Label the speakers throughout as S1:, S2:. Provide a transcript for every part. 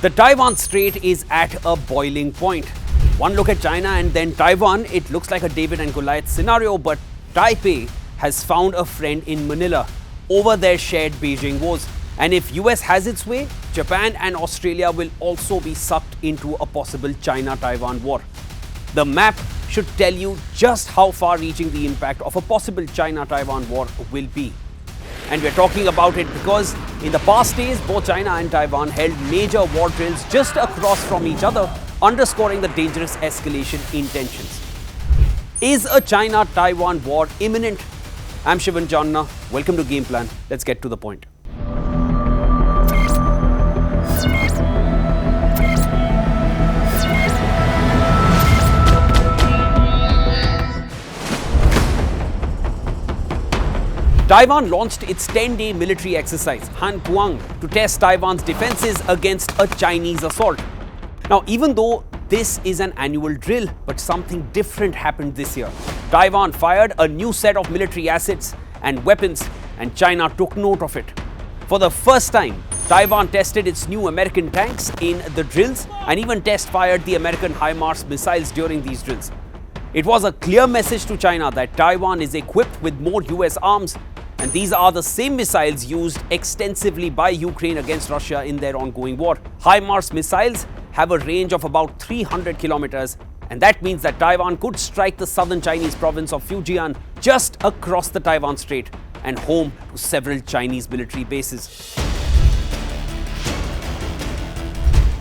S1: The Taiwan Strait is at a boiling point. One look at China and then Taiwan, it looks like a David and Goliath scenario, but Taipei has found a friend in Manila over their shared Beijing woes. And if US has its way, Japan and Australia will also be sucked into a possible China-Taiwan war. The map should tell you just how far-reaching the impact of a possible China-Taiwan war will be. And we're talking about it because in the past days, both China and Taiwan held major war drills just across from each other, underscoring the dangerous escalation in tensions. Is a China-Taiwan war imminent? I'm Shivan Janna. Welcome to Game Plan. Let's get to the point. Taiwan launched its 10-day military exercise, Han Kuang, to test Taiwan's defenses against a Chinese assault. Now, even though this is an annual drill, but something different happened this year. Taiwan fired a new set of military assets and weapons, and China took note of it. For the first time, Taiwan tested its new American tanks in the drills and even test-fired the American HIMARS missiles during these drills. It was a clear message to China that Taiwan is equipped with more US arms, and these are the same missiles used extensively by Ukraine against Russia in their ongoing war. HIMARS missiles have a range of about 300 kilometers, and that means that Taiwan could strike the southern Chinese province of Fujian just across the Taiwan Strait and home to several Chinese military bases.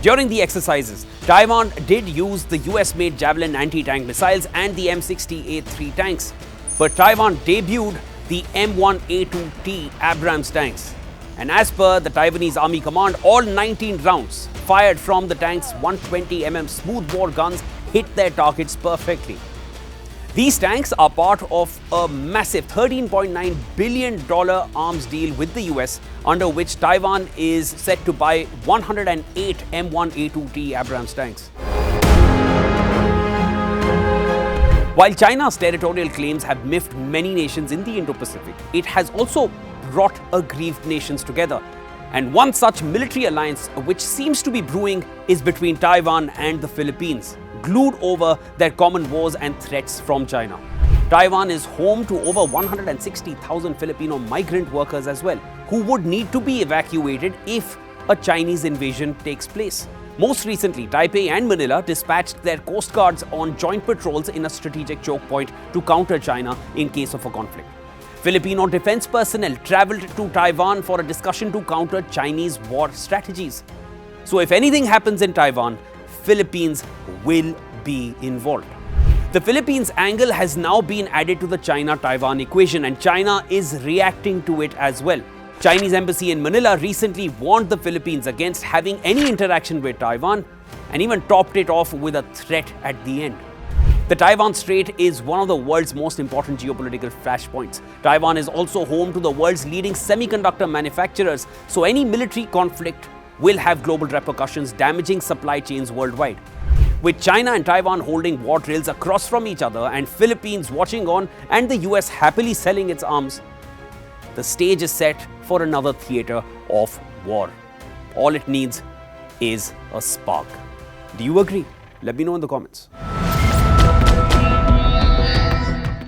S1: During the exercises, Taiwan did use the US-made Javelin anti-tank missiles and the M60A3 tanks, but Taiwan debuted the M1A2T Abrams tanks. And as per the Taiwanese Army Command, all 19 rounds fired from the tank's 120mm smoothbore guns hit their targets perfectly. These tanks are part of a massive $13.9 billion arms deal with the US, under which Taiwan is set to buy 108 M1A2T Abrams tanks. While China's territorial claims have miffed many nations in the Indo-Pacific, it has also brought aggrieved nations together. And one such military alliance which seems to be brewing is between Taiwan and the Philippines, glued over their common woes and threats from China. Taiwan is home to over 160,000 Filipino migrant workers as well, who would need to be evacuated if a Chinese invasion takes place. Most recently, Taipei and Manila dispatched their coast guards on joint patrols in a strategic choke point to counter China in case of a conflict. Filipino defense personnel traveled to Taiwan for a discussion to counter Chinese war strategies. So if anything happens in Taiwan, Philippines will be involved. The Philippines angle has now been added to the China-Taiwan equation, and China is reacting to it as well. Chinese embassy in Manila recently warned the Philippines against having any interaction with Taiwan and even topped it off with a threat at the end. The Taiwan Strait is one of the world's most important geopolitical flashpoints. Taiwan is also home to the world's leading semiconductor manufacturers, so any military conflict will have global repercussions, damaging supply chains worldwide. With China and Taiwan holding war drills across from each other and Philippines watching on and the US happily selling its arms, the stage is set for another theater of war. All it needs is a spark. Do you agree? Let me know in the comments.